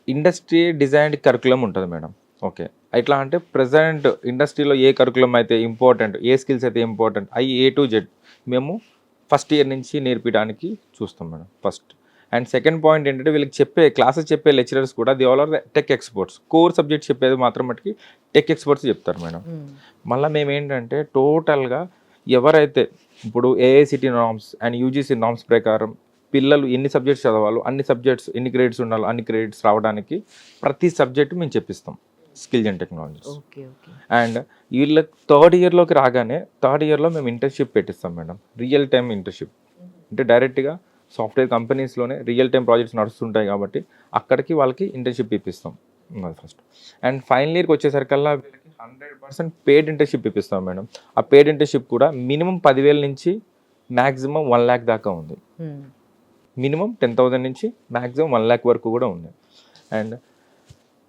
ఇండస్ట్రీ డిజైన్డ్ కరికులం ఉంటుంది మేడం. ఓకే, ఎట్లా అంటే ప్రజెంట్ ఇండస్ట్రీలో ఏ కరికులం అయితే ఇంపార్టెంట్, ఏ స్కిల్స్ అయితే ఇంపార్టెంట్, అవి A to Z మేము ఫస్ట్ ఇయర్ నుంచి నేర్పించడానికి చూస్తాం madam first. And second point ఏంటంటే వీళ్ళకి క్లాసెస్ చెప్పే లెక్చరర్స్ కూడా they all are tech experts. Core subject చెప్పేది మాత్రం మటుకి టెక్ ఎక్స్పర్ట్స్ చెప్తారు మేడం. మళ్ళీ మేము ఏంటంటే టోటల్గా ఎవరైతే ఇప్పుడు AICTE norms and UGC norms ప్రకారం పిల్లలు ఎన్ని సబ్జెక్ట్స్ చదవాలో అన్ని సబ్జెక్ట్స్ ఎన్ని క్రెడిట్స్ ఉండాలో అన్ని క్రెడిట్స్ రావడానికి ప్రతి సబ్జెక్టు మేము చెప్పిస్తాం skills and technologies. Okay okay. And వీళ్ళకి థర్డ్ ఇయర్లోకి రాగానే థర్డ్ ఇయర్లో మేము ఇంటర్న్షిప్ పెట్టిస్తాం మేడం, రియల్ టైమ్ ఇంటర్న్షిప్. అంటే డైరెక్ట్గా సాఫ్ట్వేర్ కంపెనీస్లోనే రియల్ టైమ్ ప్రాజెక్ట్స్ నడుస్తుంటాయి కాబట్టి అక్కడికి వాళ్ళకి ఇంటర్న్షిప్ ఇప్పిస్తాం ఫస్ట్. అండ్ ఫైనల్ ఇయర్కి వచ్చేసరికల్లా 100% పెయిడ్ ఇంటర్న్షిప్ ఇప్పిస్తాం మేడం. ఆ పెయిడ్ ఇంటర్న్షిప్ కూడా మినిమం 10,000 నుంచి మ్యాక్సిమం 1 lakh దాకా ఉంది. మినిమం 10,000 నుంచి మ్యాక్సిమం 1 lakh వరకు కూడా ఉంది. అండ్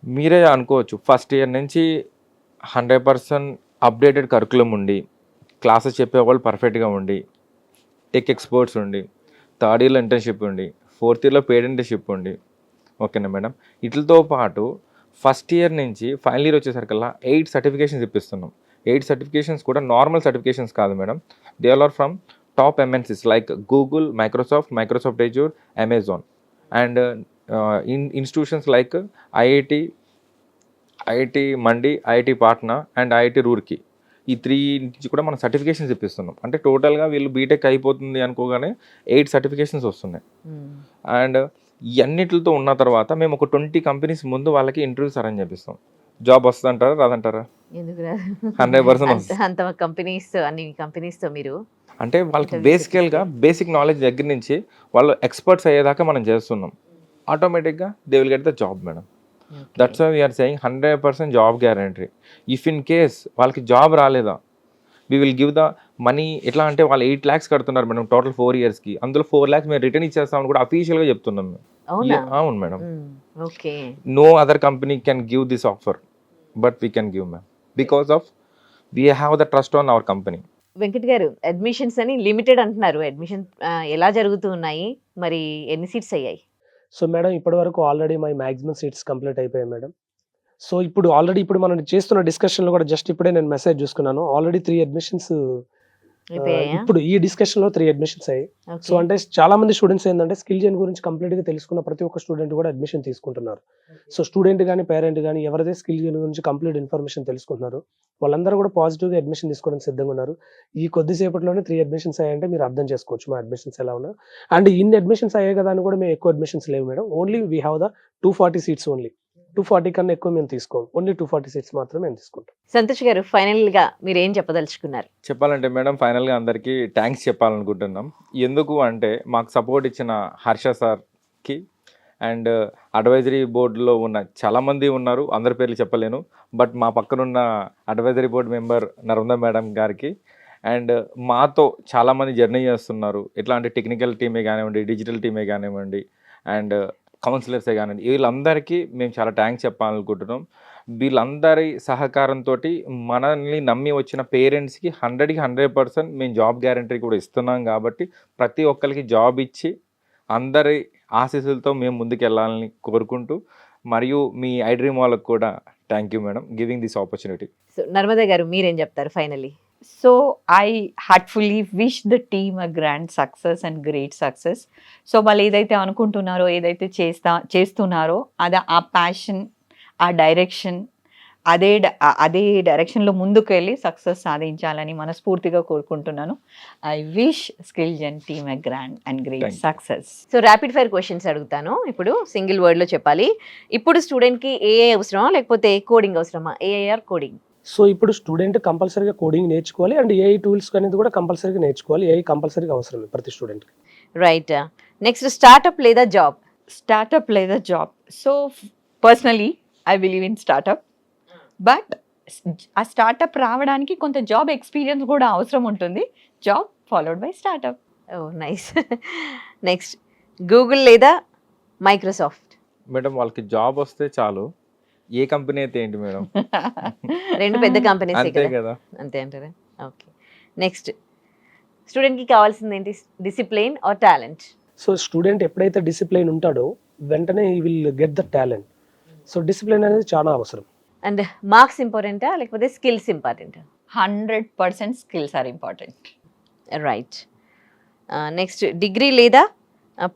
మీరే అనుకోవచ్చు ఫస్ట్ ఇయర్ నుంచి 100% అప్డేటెడ్ కరికులం ఉండి క్లాసెస్ చెప్పేవాళ్ళు పర్ఫెక్ట్గా ఉండి టెక్ ఎక్స్పర్ట్స్ ఉండి థర్డ్ ఇయర్లో ఇంటర్న్షిప్ ఉండి ఫోర్త్ ఇయర్లో పెయిడ్ ఇంటర్న్షిప్ ఉండి ఓకేనా మేడం. వీటితో పాటు ఫస్ట్ ఇయర్ నుంచి ఫైనల్ ఇయర్ వచ్చేసరికల్లా 8 సర్టిఫికేషన్స్ ఇప్పిస్తున్నాం. 8 సర్టిఫికేషన్స్ కూడా నార్మల్ సర్టిఫికేషన్స్ కాదు madam, they are from top MNCs like Google, Microsoft Azure, Amazon and institutions like IIT Mandi, IIT Patna and IIT Roorkee. ఈ 3 నుంచి కూడా మనం సర్టిఫికేషన్స్ ఇప్పిస్తున్నాం. అంటే టోటల్గా వీళ్ళు బీటెక్ అయిపోతుంది అనుకోగానే 8 సర్టిఫికేషన్స్ వస్తున్నాయి. అండ్ ఇవన్నిటితో ఉన్న తర్వాత మేము ఒక 20 కంపెనీస్ ముందు వాళ్ళకి ఇంటర్వ్యూస్ అరేంజ్ చేపిస్తాం. జాబ్ వస్తుందంటారా రాదంటారా? ఎందుకు రాదు? 100% వస్తుంది. అంత కంపెనీస్, అన్ని కంపెనీస్తో మీరు అంటే వాళ్ళకి బేసిక్ నాలెడ్జ్ దగ్గర నుంచి వాళ్ళు ఎక్స్పర్ట్స్ అయ్యేదాకా మనం చేస్తున్నాం. ఆటోమేటిక్గా they will get the job madam. That's why we are saying 100% job guarantee. If in case వాళ్ళకి జాబ్ రాలేదా we will give the money. ఎట్లా అంటే వాళ్ళు 8 lakhs కడుతున్నారు మేడం టోటల్ 4 yearsకి, అందులో 4 lakhs మేము రిటర్న్ ఇచ్చేస్తామని కూడా అఫీషియల్గా చెప్తున్నాం మేము. అవును madam. Okay. No other company can give this offer but we can give ma'am because of we have the trust on our company. Venkat garu, admissions అని లిమిటెడ్ అంటున్నారు. అడ్మిషన్ ఎలా జరుగుతూ ఉన్నాయి, మరి ఎన్ని సీట్స్ అయ్యాయి? సో మేడం ఇప్పటి వరకు already my maximum seats complete అయిపోయాయి మేడం. సో ఇప్పుడు మనం చేస్తున్న డిస్కషన్లో కూడా జస్ట్ ఇప్పుడే నేను మెసేజ్ చూసుకున్నాను, ఆల్రెడీ 3 అడ్మిషన్స్ ఇప్పుడు ఈ డిస్కషన్ లో 3 అడ్మిషన్స్ అయ్యాయి. సో అంటే చాలా మంది స్టూడెంట్స్ ఏంటంటే స్కిల్ జెన్ గురించి కంప్లీట్ గా తెలుసుకున్న ప్రతి ఒక్క స్టూడెంట్ కూడా అడ్మిషన్ తీసుకుంటున్నారు. సో స్టూడెంట్ కానీ పేరెంట్ కానీ ఎవరైతే స్కిల్ జెన్ గురించి కంప్లీట్ ఇన్ఫర్మేషన్ తెలుసుకుంటున్నారు వాళ్ళందరూ కూడా పాజిటివ్ గా అడ్మిషన్ తీసుకోవడానికి సిద్ధంగా ఉన్నారు. ఈ కొద్దిసేపట్లోనే 3 అడ్మిషన్స్ అయ్యాయంటే మీరు అర్థం చేసుకోవచ్చు మా అడ్మిషన్స్ ఎలా ఉన్నా. అండ్ ఇన్ని అడ్మిషన్స్ అయ్యాయి కదా అని కూడా మేము ఎక్కువ అడ్మిషన్స్ లేవు madam. Only we have the 240 seats only. 240 కన్నా ఎక్కువ మేము తీసుకోము, ఓన్లీ 240 సీట్స్ మాత్రమే మేము తీసుకుంటాం. సంతోష్ గారు, ఫైనల్ గా మీరు ఏం చెప్పదలుచుకున్నారు? చెప్పాలంటే మేడం ఫైనల్గా అందరికీ థ్యాంక్స్ చెప్పాలనుకుంటున్నాం. ఎందుకు అంటే మాకు సపోర్ట్ ఇచ్చిన హర్ష సార్కి అండ్ అడ్వైజరీ బోర్డులో ఉన్న చాలామంది ఉన్నారు, అందరి పేర్లు చెప్పలేను, బట్ మా పక్కనున్న advisory board member Narmada madam గారికి అండ్ మాతో చాలామంది జర్నీ చేస్తున్నారు. ఎట్లా అంటే టెక్నికల్ టీమే కానివ్వండి, డిజిటల్ టీమే కానివ్వండి అండ్ కౌన్సిలర్సే కానివ్వండి, వీళ్ళందరికీ మేము చాలా థ్యాంక్స్ చెప్పాలనుకుంటున్నాం. వీళ్ళందరి సహకారంతో మనల్ని నమ్మి వచ్చిన పేరెంట్స్కి 100కి 100% మేము జాబ్ గ్యారంటీ కూడా ఇస్తున్నాం. కాబట్టి ప్రతి ఒక్కరికి జాబ్ ఇచ్చి అందరి ఆశీస్సులతో మేము ముందుకు వెళ్ళాలని కోరుకుంటూ, మరియు మీ ఐడ్రీమ్ వాళ్ళకు కూడా thank you madam giving this opportunity. So Narmada గారు, మీరేం చెప్తారు finally? So I heartfully wish the team a grand success and great success. So వాళ్ళు ఏదైతే అనుకుంటున్నారో, ఏదైతే చేస్తున్నారో అది ఆ ప్యాషన్, ఆ డైరెక్షన్, అదే డైరెక్షన్లో ముందుకు వెళ్ళి సక్సెస్ సాధించాలని మనస్ఫూర్తిగా కోరుకుంటున్నాను. I wish Skill Gen team a grand and great success. So rapid fire questions అడుగుతాను. ఇప్పుడు సింగిల్ వర్డ్లో చెప్పాలి. ఇప్పుడు స్టూడెంట్కి ఏఐ అవసరమా లేకపోతే కోడింగ్ అవసరమా? AI or coding? సో ఇప్పుడు స్టూడెంట్ కంపల్సరీగా కోడింగ్ నేర్చుకోవాలి అండ్ ఏఐ టూల్స్ అనేది కూడా కంపల్సరీగా నేర్చుకోవాలి. ఏఐ కంపల్సరీగా అవసరమే ప్రతి స్టూడెంట్కి. రైట్. నెక్స్ట్, స్టార్ట్అప్ లేదా జాబ్? స్టార్ట్అప్ లేదా job? So personally I believe in startup, but ఆ స్టార్ట్అప్ రావడానికి కొంత జాబ్ ఎక్స్పీరియన్స్ కూడా అవసరం ఉంటుంది. Job followed by startup. Oh nice. Next, Google లేదా మైక్రోసాఫ్ట్? మేడం వాళ్ళకి జాబ్ వస్తే చాలు, ఏ కంపెనీ అయితే ఏంటి మేడం, రెండు పెద్ద కంపెనీస్ అంతే కదా. అంతే అంటారా? ఓకే. నెక్స్ట్, స్టూడెంట్కి కావాల్సింది ఏంటి? Discipline or talent? So student ఎప్పుడైతే డిసిప్లైన్ ఉంటాడో వెంటనే he will get the talent. So discipline అనేది చాలా అవసరం. అండ్ మార్క్స్ ఇంపార్టెంటా లేకపోతే స్కిల్స్ ఇంపార్టెంటా? 100% skills are important. Right. Next, degree లేదా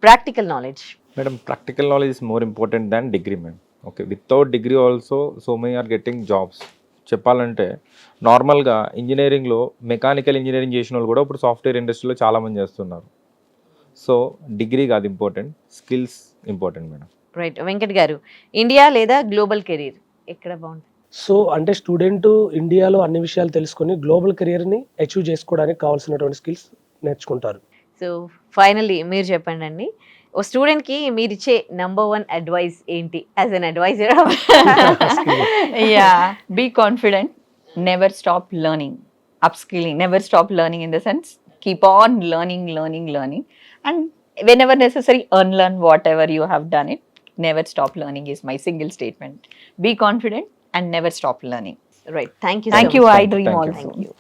practical knowledge? Madam practical knowledge is more important than degree madam. Okay, without degree also so many are getting jobs. చెప్పాలంటే నార్మల్గా ఇంజనీరింగ్లో మెకానికల్ ఇంజనీరింగ్ చేసిన వాళ్ళు కూడా ఇప్పుడు సాఫ్ట్వేర్ ఇండస్ట్రీలో చాలామంది చేస్తున్నారు. సో డిగ్రీ కాదు important, skills important madam. Right. Venkat గారు, ఇండియా లేదా గ్లోబల్ కెరీర్ ఎక్కడ బాగుంటుంది? సో అంటే స్టూడెంట్ ఇండియాలో అన్ని విషయాలు తెలుసుకొని గ్లోబల్ కెరియర్ని అచీవ్ చేసుకోవడానికి కావాల్సినటువంటి స్కిల్స్ నేర్చుకుంటారు. సో ఫైనల్లీ మీరు చెప్పండి అండి, ఓ స్టూడెంట్కి మీరు ఇచ్చే నెంబర్ 1 అడ్వైస్ ఏంటి as an advisor? Yeah, be confident, never stop learning, upskilling, never stop learning in the sense, keep on learning, and whenever necessary, learn whatever you have done it. Never stop learning is my single statement. Be confident and never stop learning. Right. Thank you. Thank you, I dream Thank you. also. Thank you.